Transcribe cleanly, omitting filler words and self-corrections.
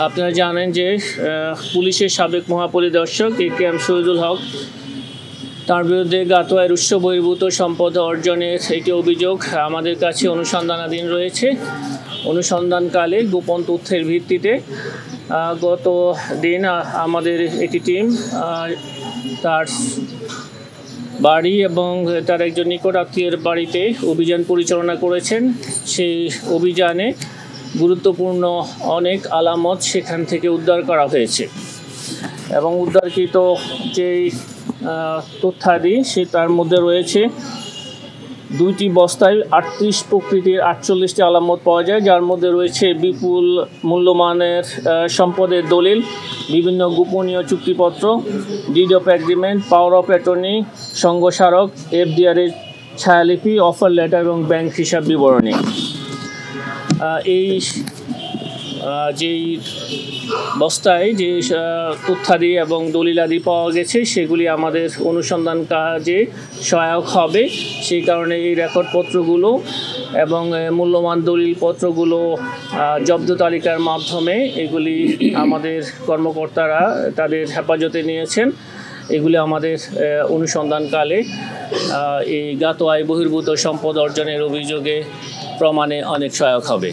আপনারা জানেন যে পুলিশের সাবেক মহাপরিদর্শক একেএম শহীদুল হক তার বিরুদ্ধে গাতোয়ায় উৎস বহির্ভূত সম্পদ অর্জনের একটি অভিযোগ আমাদের কাছে অনুসন্ধানাধীন রয়েছে। অনুসন্ধানকালে গোপন তথ্যের ভিত্তিতে গত দিন আমাদের একটি টিম তার বাড়ি এবং তার একজন নিকট আত্মীয়ের বাড়িতে অভিযান পরিচালনা করেছেন। সেই অভিযানে গুরুত্বপূর্ণ অনেক আলামত সেখান থেকে উদ্ধার করা হয়েছে এবং উদ্ধারকৃত যেই তথ্যাদি তার মধ্যে রয়েছে 2টি বস্তায় 38 প্রকৃতির 48টি আলামত পাওয়া যায়, যার মধ্যে রয়েছে বিপুল মূল্যমানের সম্পদের দলিল, বিভিন্ন গোপনীয় চুক্তিপত্র, deed of agreement, power of attorney, সংঘ স্মারক, এফডিআরের ছায়ালিপি, অফার লেটার এবং ব্যাংক হিসাব বিবরণী। এই যেই বস্তায় যে তথ্যাদি এবং দলিলাদি পাওয়া গেছে সেগুলি আমাদের অনুসন্ধান কাজে সহায়ক হবে। সেই কারণে এই রেকর্ডপত্রগুলো এবং মূল্যবান দলিলপত্রগুলো জব্দ তালিকার মাধ্যমে এগুলি আমাদের কর্মকর্তারা তাদের হেফাজতে নিয়েছেন। এগুলি আমাদের অনুসন্ধানকালে এই গাতোয়ায় বহির্ভূত সম্পদ অর্জনের অভিযোগে প্রমাণে অনেক সহায়ক হবে।